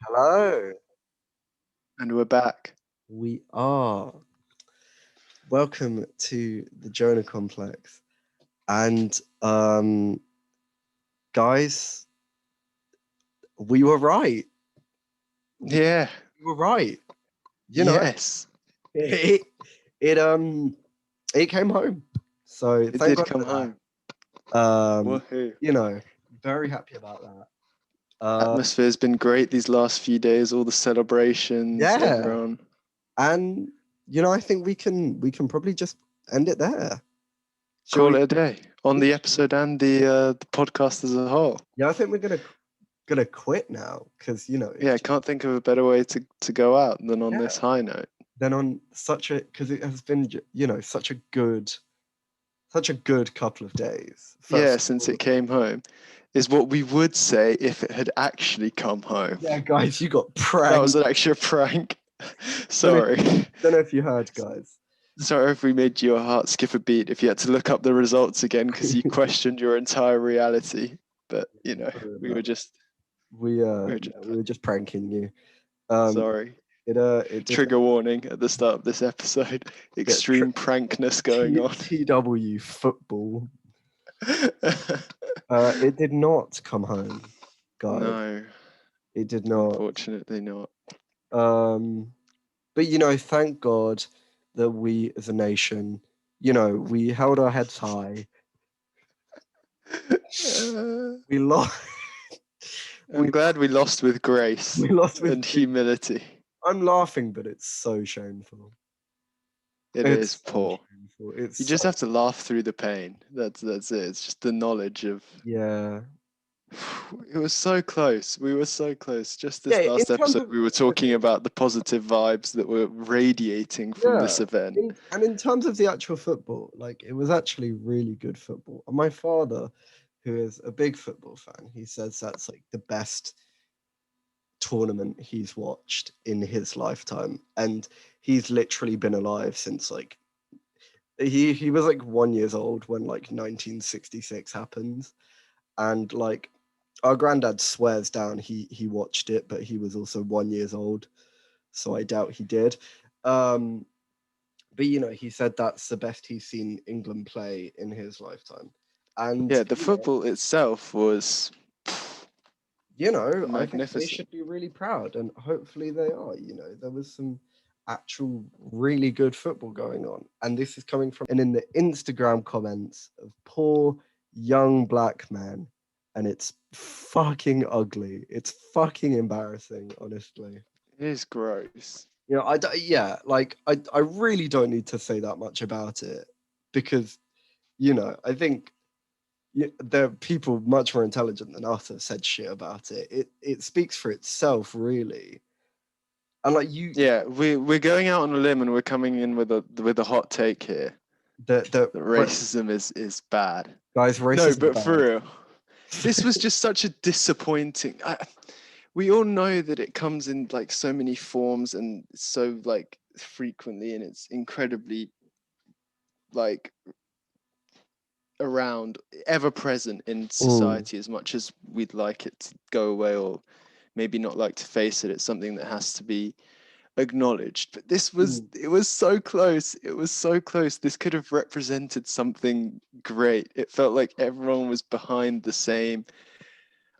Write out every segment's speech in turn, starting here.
Hello, And we're back. we are. Welcome to the Jonah complex. And guys, we were right. Yeah. We were right. You know, Yes. it it it came home. So It thank did God come for home. that. Woohoo. You know, very happy about that. Atmosphere's been great these last few days, all the celebrations, Yeah. everyone. And I think we can probably just end it there. Shall Call we? it a day on the episode and the podcast as a whole. Yeah, I think we're gonna quit now because Yeah, I it's can't think of a better way to go out than on yeah. this high note. Then on such a because it has been such a good couple of days. Yeah, First of since all, it came home, is what we would say if it had actually come home. yeah, guys, you got That was pranked. an extra prank. Don't know, Sorry. don't know if you heard, guys. Sorry if we made your heart skip a beat if you had to look up the results again because you questioned your entire reality. But Sorry we were about that. just We we were yeah, just we were just pranking you. Um, sorry. it did Trigger warning at the start of this episode. get Extreme prankness going on. TW football. It did not come home, guys. No, It did not. unfortunately not. Um, but thank God that we as a nation, we held our heads high. Uh, We lost. we I'm glad we lost with grace we lost with. and humility. I'm laughing, but it's so shameful. It is It's so poor. shameful. It's You so just have to laugh through the pain. That's it. It's just the knowledge of yeah. it was so close. We were so close. Just Yeah, this in last terms episode, of we were talking about the positive vibes that were radiating from yeah, this event. and in terms of the actual football, like it was actually really good football. And my father, who is a big football fan, he says that's like the best tournament he's watched in his lifetime, and he's literally been alive since like he was like 1 years old when like 1966 happens, and like our granddad swears down he watched it, but he was also 1 years old, so I doubt he did. Um, but he said that's the best he's seen England play in his lifetime, and Yeah, the football itself was I think they magnificent. should be really proud, and hopefully they are. There was some actual really good football going on, and this is coming from and in the Instagram comments of poor young black men, and it's fucking ugly. It's fucking embarrassing, honestly. It is gross. Yeah, like I really don't need to say that much about it because I think there are people much more intelligent than us have said shit about it. It speaks for itself, really. And like Yeah, we're going out on a limb and we're coming in with a hot take here. the That racism is bad. guys, No, racism but for bad. real, this was just such a disappointing. We all know that it comes in like so many forms and so like frequently, and it's incredibly like around, ever present in Mm, society as much as we'd like it to go away or maybe not like to face it. It's something that has to be acknowledged. But mm, it was so close. It was so close. This could have represented something great. It felt like everyone was behind the same.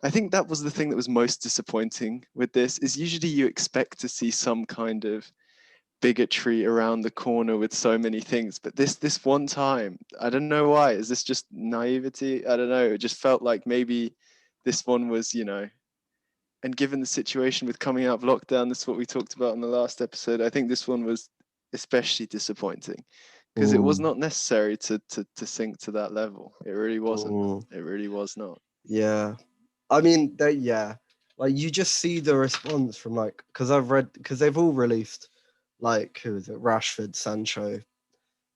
I think that was the thing that was most disappointing with this is usually you expect to see some kind of bigotry around the corner with so many things, but this one time, I don't know why. Is this just naivety? I don't know. It just felt like maybe this one was, and given the situation with coming out of lockdown, this is what we talked about in the last episode. I think this one was especially disappointing because it was mm, not necessary to sink to that level. It really wasn't. mm. It really was not. Yeah, I mean, yeah, like you just see the response from like because they've all released like who is it? Rashford, Sancho,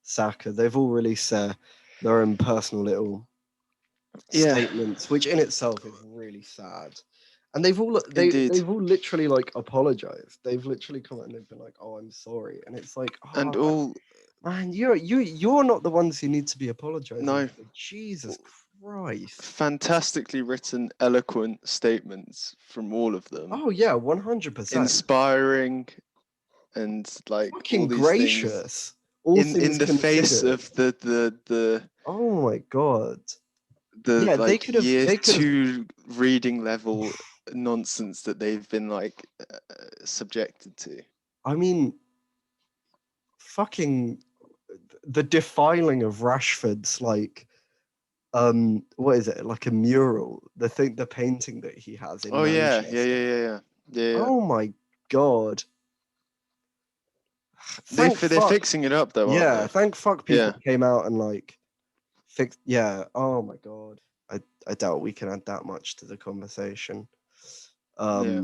Saka. They've all released their own personal little Yeah, statements, which in itself is really sad. And indeed. they've all literally like apologized. They've literally come out and they've been like, "Oh, I'm sorry," and it's like, And "Oh all man, you're not the ones who need to be apologizing no, for." Jesus Christ. fantastically written, eloquent statements from all of them. Oh yeah, 100%. Inspiring and like Fucking all these things gracious. All in things the face considered. of the Oh my god. Yeah, they like could have. year They could have. 2 reading level nonsense that they've been like subjected to. I mean, fucking the defiling of Rashford's like what is it, like a mural, the painting that he has in Oh yeah, Manchester. yeah. Oh my god. They're Thank fuck. fixing it up though, aren't Yeah, they? thank fuck people Yeah. came out and like fixed. Yeah. Oh my god. I doubt we can add that much to the conversation. Yeah.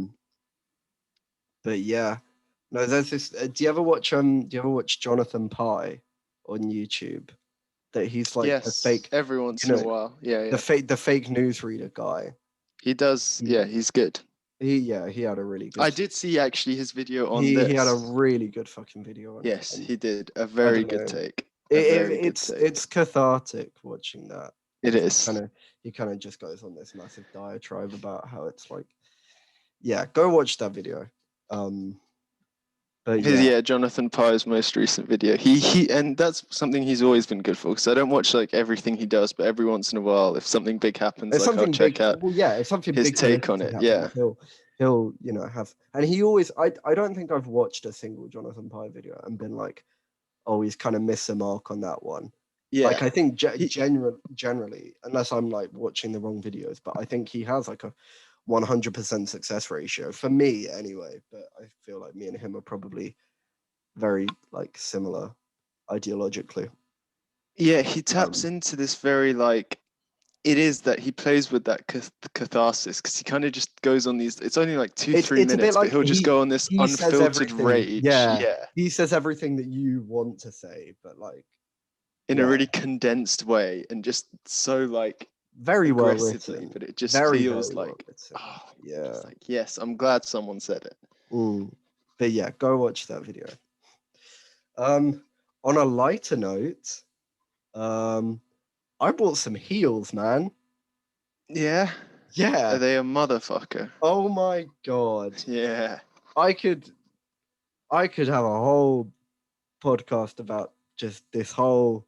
But yeah, no. There's this. Do you ever watch Jonathan Pye on YouTube? That he's like a Yes, fake, every once you in a know, while. Yeah, the yeah. fake newsreader guy. He does. He, Yeah, he's good. he had a really I good. did see actually his video on He had a this. really good fucking video on it, Yes, and he did. A I very don't good know. take. A very good take. It's cathartic watching that. It is. He kind of just goes on this massive diatribe about how it's like, yeah, go watch that video. But yeah, Jonathan Pye's most recent video. He and that's something he's always been good for. Because I don't watch like everything he does, but every once in a while, if something big happens, if like I'll something check big, out well, yeah, if something his big take on politically it. happens, Yeah, he'll have, and he always. I don't think I've watched a single Jonathan Pye video and been like, oh, he's kind of missed the mark on that one. yeah. Like I think generally, unless I'm like watching the wrong videos, but I think he has like a 100% success ratio for me anyway. But I feel like me and him are probably very like similar ideologically. Yeah, he taps into this very like it is that he plays with that catharsis because he kind of just goes on these. It's only like 2-3 It's a minutes, bit like but he'll just go on this he says unfiltered everything. rage. Yeah, Yeah, he says everything that you want to say, but like in a really condensed way and just so like very well aggressively, written. but it just Very feels well like written. yeah, just like yes, I'm glad someone said it. But yeah, go watch that video. On a lighter note, I bought some heels, man. Yeah. Yeah. Are they a motherfucker? Oh my god. Yeah. I could have a whole podcast about just this whole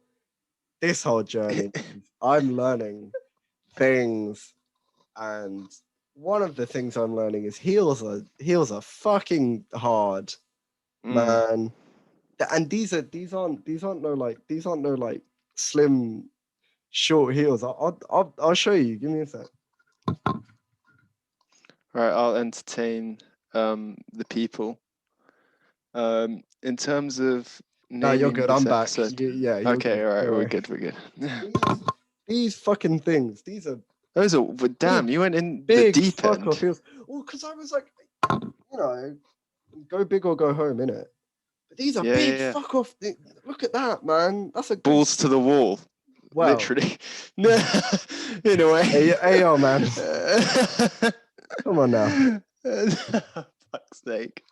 journey. I'm learning things, and one of the things I'm learning is heels are fucking hard, man. And these aren't no like slim short heels. I'll show you. Give me a sec. Right, I'll entertain the people. In terms of No, you're naming good. this I'm back. episode. Yeah, you're Okay, good. all right, Don't we're worry. good. We're good. These fucking things. These are Those are damn. You went in the big deep fuck end. off heels. Well, because I was like, you know, go big or go home, innit? But these are big fuck off. Look at that, man. That's a good balls to the wall. well, literally. No, in a way. Hey, yo, man. Come on now. Fuck's sake.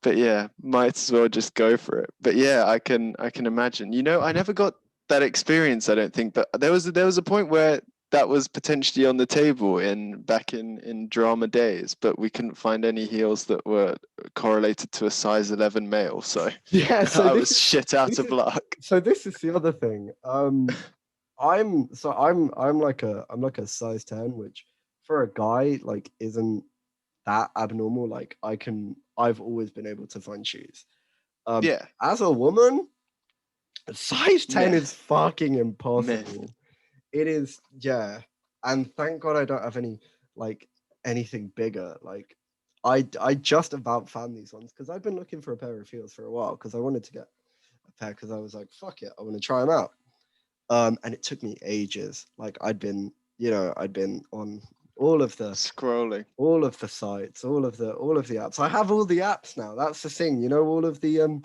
But yeah, might as well just go for it. But yeah, I can imagine. You know, I never got that experience, I don't think, but there was a point where that was potentially on the table back in drama days, but we couldn't find any heels that were correlated to a size 11 male. So yeah, so I was shit out of luck. So this is the other thing. I'm like a size 10, which for a guy like isn't that abnormal. Like I've always been able to find shoes. Yeah. As a woman, size 10 is fucking impossible. Myth. It is, yeah. And thank God I don't have anything bigger. Like I just about found these ones because I've been looking for a pair of heels for a while because I wanted to get a pair because I was like, fuck it, I want to try them out. And it took me ages. Like I'd been on all of the scrolling, all of the sites, all of the apps. I have all the apps now. That's the thing, you know, all of the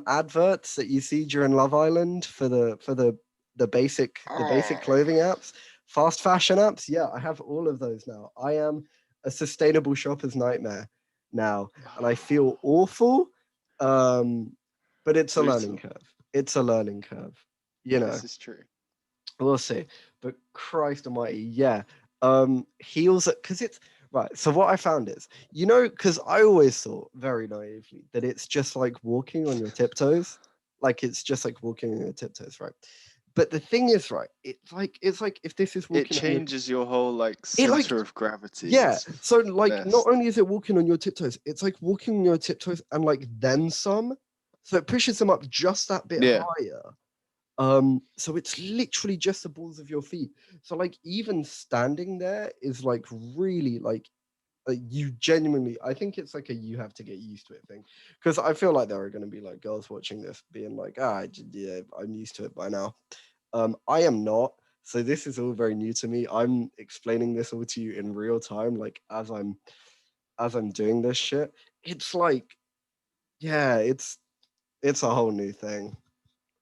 adverts that you see during Love Island for the basic clothing apps, fast fashion apps. Yeah, I have all of those now. I am a sustainable shopper's nightmare now, and I feel awful. But it's a learning curve. It's a learning curve. You know, This is true. we'll see. But Christ Almighty, yeah. Heels because it's right. So what I found is, because I always thought very naively that it's just like walking on your tiptoes, like it's just like walking on your tiptoes, right? But the thing is, right, it's like if this is It walking on your, changes your whole like it like center of gravity. yeah. It's So like not best. only is it walking on your tiptoes, it's like walking on your tiptoes and like then some. So it pushes them up just that bit Yeah. higher. So it's literally just the balls of your feet. So like even standing there is like really like you genuinely, I think it's like a you have to get used to it thing. Because I feel like there are going to be like girls watching this being like, yeah, I'm used to it by now. I am not. So this is all very new to me. I'm explaining this all to you in real time, like as I'm doing this shit. It's like, yeah, it's a whole new thing.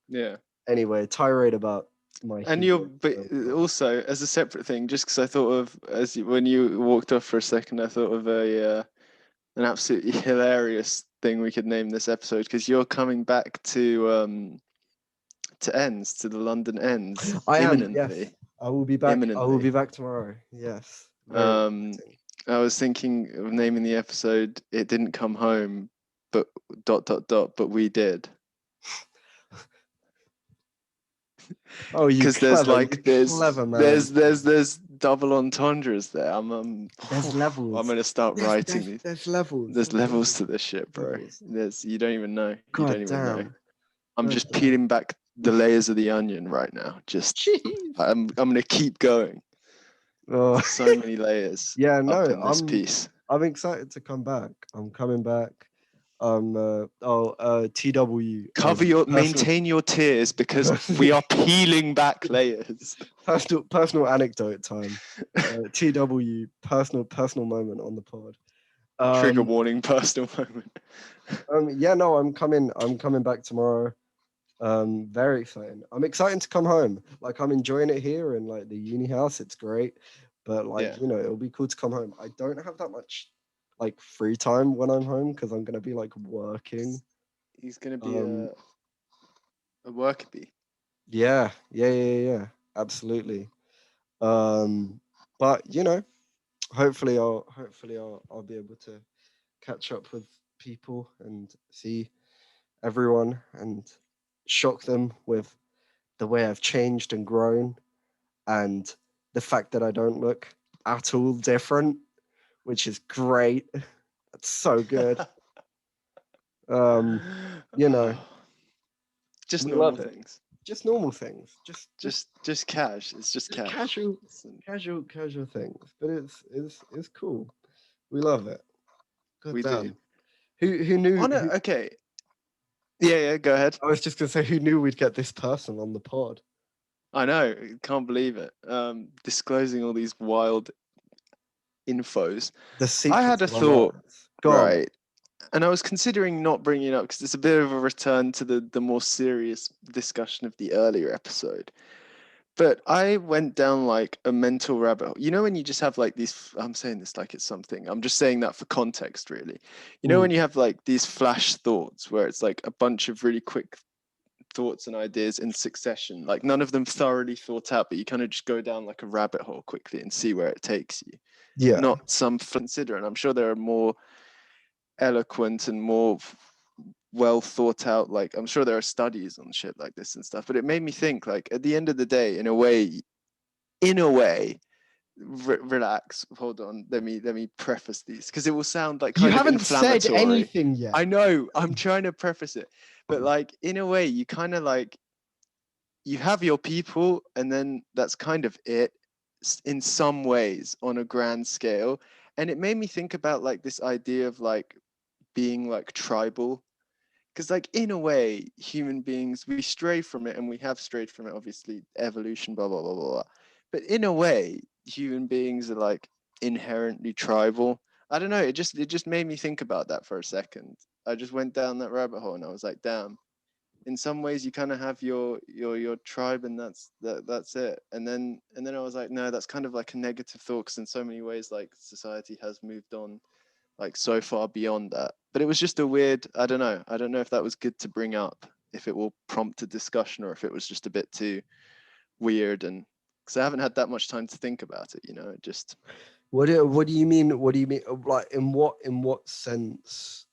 Yeah. Anyway, tirade about my And you're, heel. but also as a separate thing, just because I thought of when you walked off for a second, I thought of an absolutely hilarious thing we could name this episode because you're coming back to ends to the London ends I am, yes. imminently. I will be back. I will Imminently. be back tomorrow. Yes. Very Um, exciting. I was thinking of naming the episode "It Didn't Come Home," but ... But we did. Oh, you Because there's clever, you like clever man. there's double entendres there. I'm There's I'm levels. gonna start There's writing there's these. there's levels. There's There's levels levels. to this shit, bro. Levels. There's you don't even know. You God don't even know. damn. I'm God just damn. peeling back the layers of the onion right now. Just Jeez. I'm gonna keep going. Oh, There's so many layers yeah, up no, in this piece. I'm excited to come back. I'm coming back. TW personal Maintain your tears because we are peeling back layers. personal anecdote time. TW personal moment on the pod. Trigger Um, warning, personal moment. yeah, no, I'm coming back tomorrow. Very exciting. I'm excited to come home. Like I'm enjoying it here in like the uni house. It's great, but like Yeah, it'll be cool to come home. I don't have that much like free time when I'm home because I'm gonna be like working. he's gonna be Um, a worker bee. yeah, absolutely. Um, but hopefully I'll be able to catch up with people and see everyone and shock them with the way I've changed and grown and the fact that I don't look at all different, which is great. That's so good. Um, you know, Just we normal love it. things. Just normal things. Just cash. It's just Just cash. casual things. But it's cool. We love it. God We do. damn. Who knew On a who, okay. Yeah. Go ahead. I was just gonna say who knew we'd get this person on the pod? I know. Can't believe it. Disclosing all these wild infos. The I had secrets a of our thought, lives. Go on, man. right? And I was considering not bringing it up because it's a bit of a return to the more serious discussion of the earlier episode. But I went down like a mental rabbit hole. You know, when you just have like these, I'm saying this like it's something, I'm just saying that for context, really. You know, when you have like these flash thoughts where it's like a bunch of really quick thoughts and ideas in succession, like none of them thoroughly thought out, but you kind of just go down like a rabbit hole quickly and see where it takes you. Yeah. Not some consider, and I'm sure there are more eloquent and more well thought out, like I'm sure there are studies on shit like this and stuff, but it made me think like at the end of the day, in a way, relax, hold on, let me preface these because it will sound like You kind of haven't said inflammatory. anything yet. I know, I'm trying to preface it, but like in a way you kind of like you have your people and then that's kind of it in some ways on a grand scale. And it made me think about like this idea of like being like tribal, because like in a way human beings, we stray from it and we have strayed from it, obviously evolution, blah blah blah blah, blah. But in a way human beings are like inherently tribal. I don't know, it just made me think about that for a second. I just went down that rabbit hole and I was like, damn, in some ways you kind of have your tribe and that's it. And then I was like, no, that's kind of like a negative thought because in so many ways like society has moved on like so far beyond that. But it was just a weird, I don't know if that was good to bring up. if it will prompt a discussion or if it was just a bit too weird. And because I haven't had that much time to think about it, it just. What do you mean? What do you mean? Like, in what sense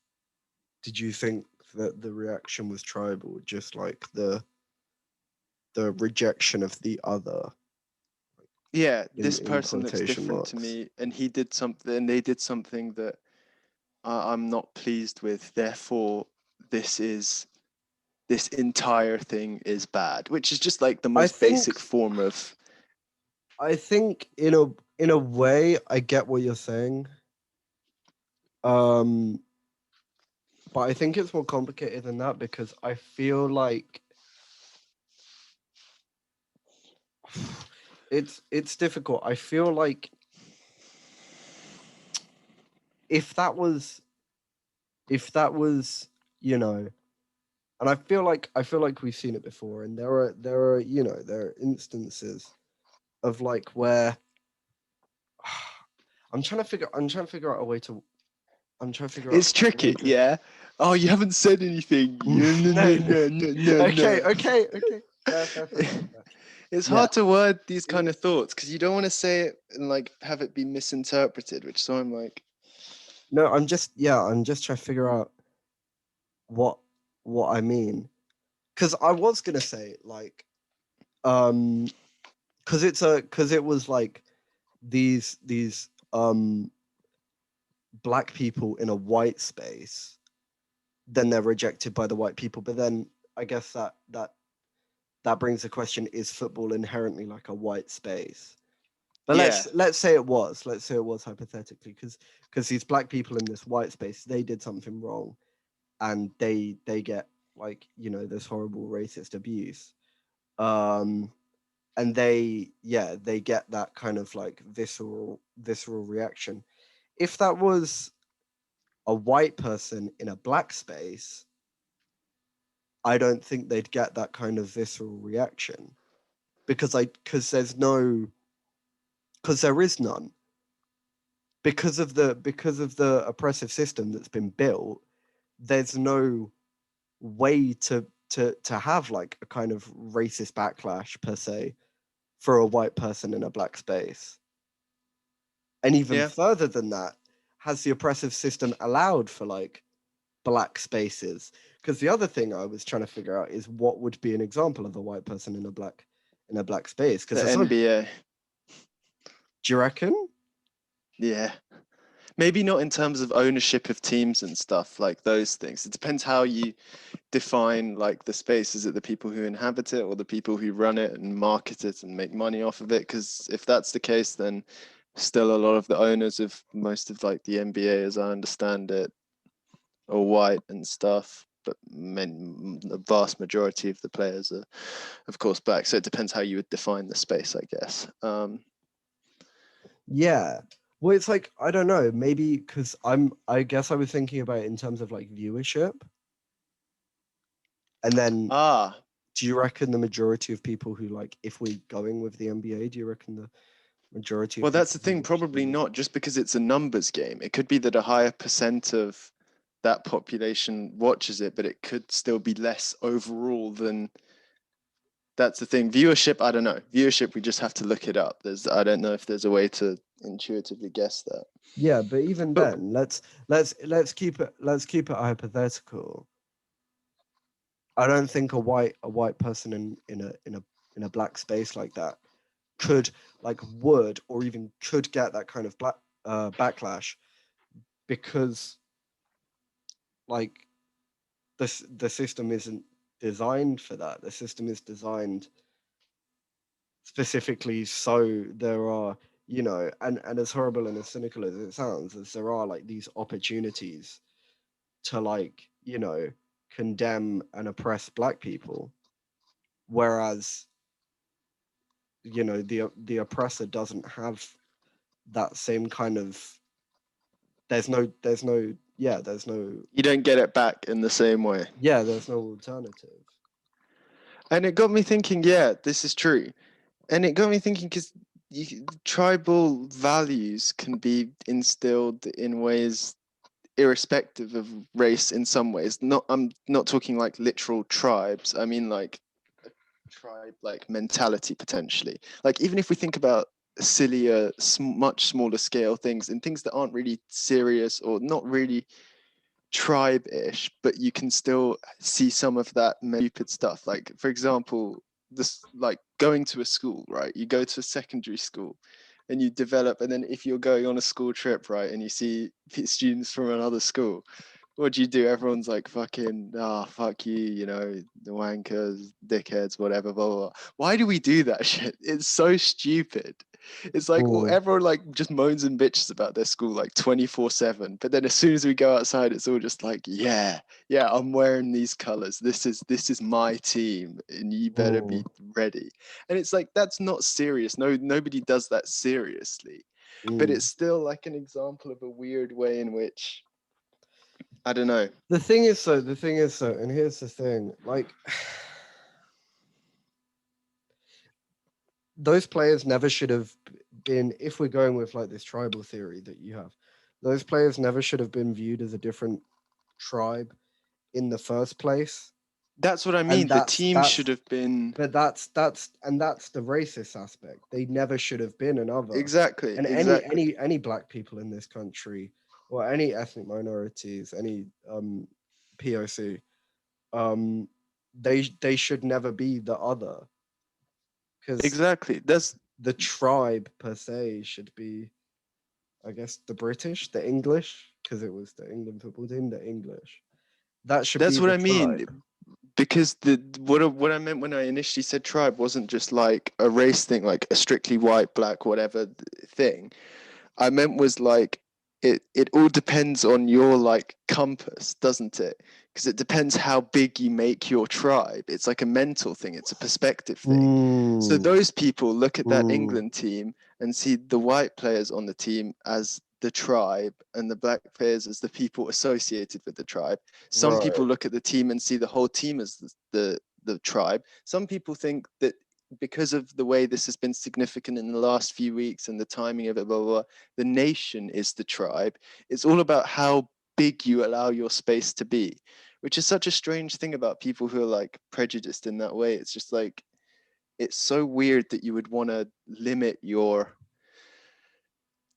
did you think that the reaction was tribal? Just like the rejection of the other, Yeah, in this person looks quotation different to marks. me, and he did something, and they did something that I'm not pleased with. Therefore, this entire thing is bad, which is just like the I most think basic form of. I think in a way I get what you're saying. Um but I think it's more complicated than that, because I feel like it's difficult. I feel like if that was you know, and I feel like we've seen it before, and there are there are instances of like where I'm trying to figure out a way to I'm trying to figure out It's a way tricky, to yeah. Oh, you haven't said anything. No, no, no, no, no. no, no, no, Okay, no. okay, okay. Fair. It's Yeah. hard to word these kind of thoughts because you don't want to say it and like have it be misinterpreted, which so I'm like, No, I'm just trying to figure out what I mean. Because I was gonna say, like, because it was like these black people in a white space, then they're rejected by the white people. But then I guess that brings the question: is football inherently like a white space? But yeah, let's say it was. Let's say it was hypothetically, because these black people in this white space, they did something wrong, and they get, like, this horrible racist abuse. Um, and they get that kind of like visceral reaction. If that was a white person in a black space, I don't think they'd get that kind of visceral reaction, because there is none, because of the oppressive system that's been built. There's no way to have like a kind of racist backlash per se for a white person in a black space. And even yeah. further than that, has the oppressive system allowed for like black spaces? Because the other thing I was trying to figure out is what would be an example of a white person in a black space, because The there's no. Do NBA, you reckon? yeah. Maybe not in terms of ownership of teams and stuff like those things. It depends how you define like the space. Is it the people who inhabit it or the people who run it and market it and make money off of it? Because if that's the case, then still a lot of the owners of most of like the NBA, as I understand it, are white and stuff. But the vast majority of the players are, of course, black. So it depends how you would define the space, I guess. Yeah. Well, it's like, I don't know, maybe because I guess I was thinking about it in terms of like viewership. And then, Ah, do you reckon the majority of people who, like, if we're going with the NBA, do you reckon the majority of well, that's people the who thing. watch Probably the not, just because it's a numbers game. It could be that a higher percent of that population watches it, but it could still be less overall than. That's the thing. Viewership, I don't know. Viewership, we just have to look it up. I don't know if there's a way to intuitively guess that. Yeah, but even But then, let's keep it hypothetical. I don't think a white person in a black space like that could, like, would or even could get that kind of backlash, because, like, the system isn't designed for that. The system is designed specifically so there are, and as horrible and as cynical as it sounds, as there are like these opportunities to, like, condemn and oppress black people, whereas, the oppressor doesn't have that same kind of. There's no. you don't get it back in the same way. Yeah, there's no alternative. And it got me thinking, yeah, this is true. And it got me thinking because tribal values can be instilled in ways irrespective of race in some ways. I'm not talking like literal tribes. I mean like a tribe like mentality potentially. Like even if we think about sillier, much smaller scale things and things that aren't really serious or not really tribe-ish, but you can still see some of that stupid stuff. Like for example, this like going to a school, right? You go to a secondary school and you develop, and then if you're going on a school trip, right, and you see students from another school, what do? Everyone's like fucking fuck you, you know, the wankers, dickheads, whatever, blah, blah, blah. Why do we do that shit? It's so stupid. It's like everyone like just moans and bitches about their school like 24/7, but then as soon as we go outside, it's all just like, yeah, I'm wearing these colors. This is my team, and you better be ready. And it's like that's not serious. Nobody does that seriously, but it's still like an example of a weird way in which I don't know. The thing is so, and here's the thing, like those players never should have been, if we're going with like this tribal theory that you have, those players never should have been viewed as a different tribe in the first place. That's what I mean. And The team should have been. But that's the racist aspect. They never should have been another. Exactly. And Exactly. any black people in this country, or any ethnic minorities, any POC, they should never be the other. Because exactly. That's the tribe per se should be, I guess, the British, the English, because it was the England football team, the English. That should be that's what the I mean. tribe. Because what I meant when I initially said tribe wasn't just like a race thing, like a strictly white, black, whatever thing. I meant was like it all depends on your like compass, doesn't it? Because it depends how big you make your tribe. It's like a mental thing, it's a perspective thing. So those people look at that England team and see the white players on the team as the tribe and the black players as the people associated with the tribe. Some people look at the team and see the whole team as the tribe. Some people think that because of the way this has been significant in the last few weeks and the timing of it, blah, blah, blah, the nation is the tribe. It's all about how big you allow your space to be, which is such a strange thing about people who are like prejudiced in that way. It's just like, it's so weird that you would want to lit your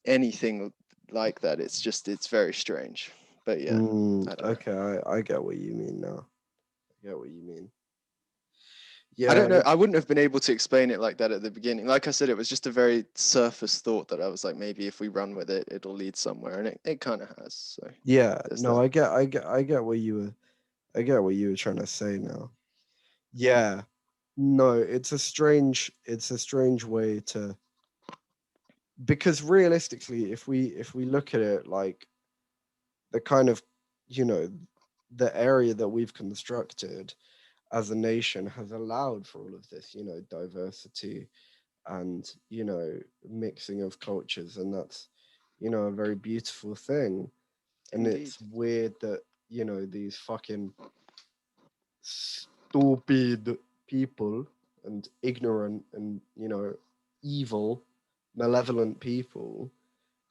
anything like that. It's very strange. But yeah, Okay, I get what you mean now. I get what you mean. I Yeah, don't know. I wouldn't have been able to explain it like that at the beginning. Like I said, it was just a very surface thought that I was like, maybe if we run with it, it'll lead somewhere, and it kind of has. So yeah. No, that. I get what you were trying to say now. Yeah, no, it's a strange way to, because realistically, if we look at it like the kind of, you know, the area that we've constructed as a nation has allowed for all of this, you know, diversity and, you know, mixing of cultures, and that's, you know, a very beautiful thing. And Indeed. it's weird that, you know, these fucking stupid people and ignorant and, you know, evil, malevolent people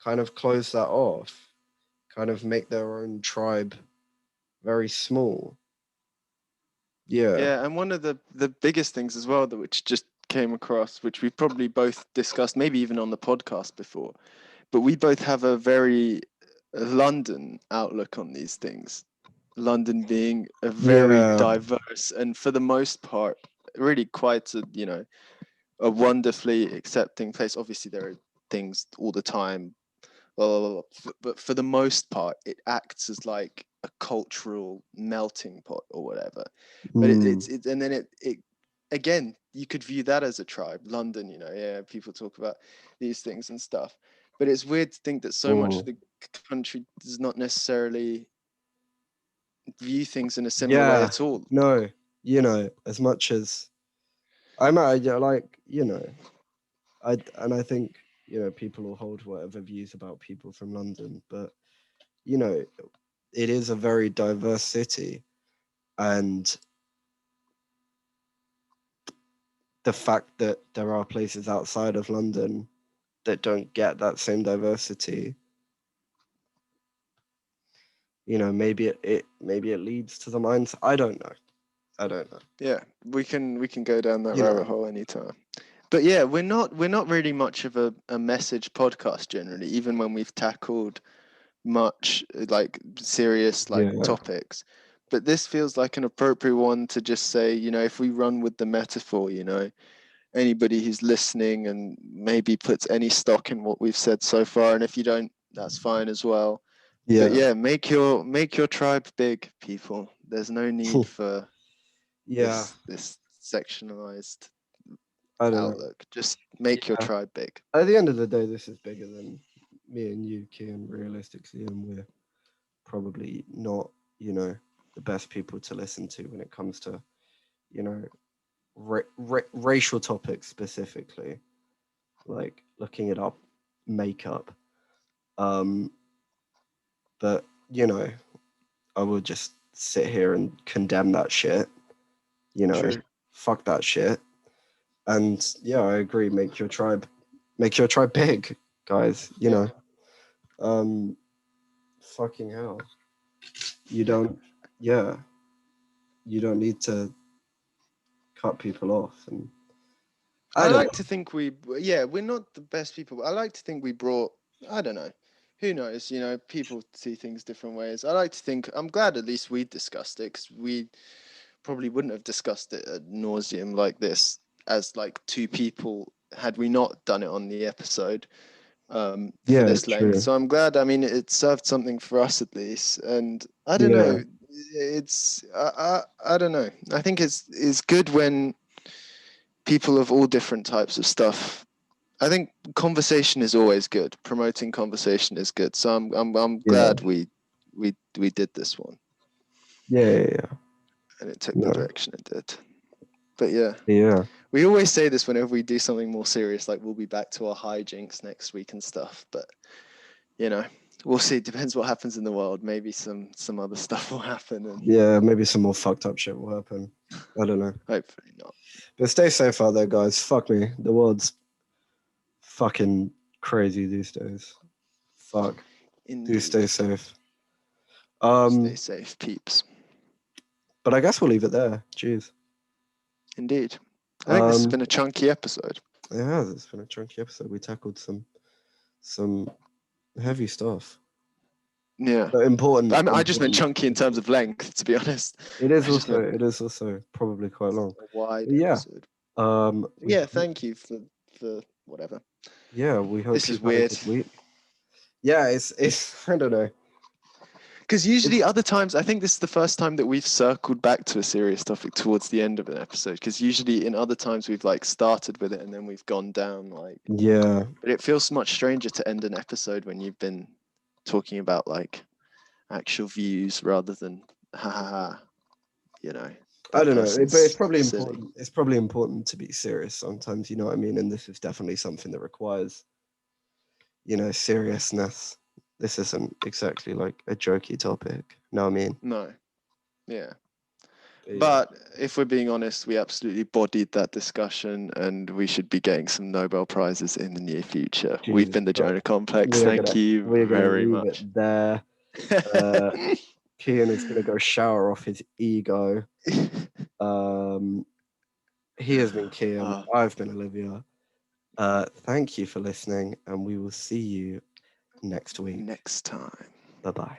kind of close that off, kind of make their own tribe very small. Yeah. Yeah, and one of the biggest things as well that which just came across, which we probably both discussed, maybe even on the podcast before, but we both have a very London outlook on these things. London being a very Yeah. diverse and for the most part really quite a, you know, a wonderfully accepting place. Obviously there are things all the time, but for the most part it acts as like a cultural melting pot or whatever. But it's and then it again, you could view that as a tribe, London, you know. Yeah, people talk about these things and stuff, but it's weird to think that so much of the country does not necessarily view things in a similar way Yeah. at all. No, you know, as much as I'm like, you know, I think, you know, people will hold whatever views about people from London, but, you know, it is a very diverse city, and the fact that there are places outside of London that don't get that same diversity, maybe it leads to the minds. I don't know. Yeah, we can go down that You know. rabbit hole anytime. But yeah, we're not really much of a message podcast generally, even when we've tackled much like serious like Yeah. topics. But this feels like an appropriate one to just say, if we run with the metaphor, anybody who's listening and maybe puts any stock in what we've said so far, and if you don't, that's fine as well. But Yeah. yeah, make your tribe big, people. There's no need for Yeah. this sectionalized I don't know. outlook. Just make your Yeah. tribe big. At the end of the day, this is bigger than me and you, Kian, realistically, and we're probably not, the best people to listen to when it comes to, you know, racial topics specifically, like looking it up, makeup. Um, but I would just sit here and condemn that shit. True. Fuck that shit. And yeah, I agree. Make your tribe big, guys. Um, fucking hell. You don't, yeah, you don't need to cut people off. And I I don't like know. to think we're not the best people. But I like to think we brought, I don't know, who knows, people see things different ways. I like to think, I'm glad at least we discussed it, because we probably wouldn't have discussed it ad nauseum like this as like two people had we not done it on the episode for Yeah, this length. true. So I'm glad. I mean, it served something for us at least. And I don't Yeah, know. It's I don't know. I think it's good when people of all different types of stuff. I think conversation is always good. Promoting conversation is good. So I'm yeah, glad we did this one, yeah. and it took the No, direction it did. But yeah, yeah, we always say this whenever we do something more serious, like we'll be back to our hijinks next week and stuff. But we'll see. It depends what happens in the world. Maybe some other stuff will happen, and yeah. Maybe some more fucked up shit will happen. I don't know. hopefully not. But stay safe out there, guys. Fuck me. The world's fucking crazy these days. Fuck. Do stay Indeed. safe. Stay Um, safe, peeps. but I guess we'll leave it there. Jeez. Indeed. I think this has been Um, a chunky episode. it has. It's been a chunky episode. We tackled some heavy stuff. Yeah. But important, I just meant important. chunky in terms of length, to be honest. It is I just also meant it is also probably quite long. a wide But yeah. episode. We Yeah, thank you for whatever. we hope This is you've had a weird. good week. Yeah, it's I don't know. Because usually other times, I think this is the first time that we've circled back to a serious topic towards the end of an episode. Because usually in other times we've like started with it and then we've gone down like. Yeah. But it feels much stranger to end an episode when you've been talking about like actual views rather than ha ha ha. I That don't know, but it's person's probably silly. important. It's probably important to be serious sometimes, you know what I mean? And this is definitely something that requires, seriousness. This isn't exactly like a jokey topic. Know what I mean? No, yeah. Yeah. But if we're being honest, we absolutely bodied that discussion, and we should be getting some Nobel Prizes in the near future. We've Jesus been the Christ. Jonah Complex. Thank you We're gonna very leave much. it there. Kian is gonna go shower off his ego. He has been Kian. Oh, I've been Olivia. Thank you for listening, and we will see you next week. next time. Bye bye.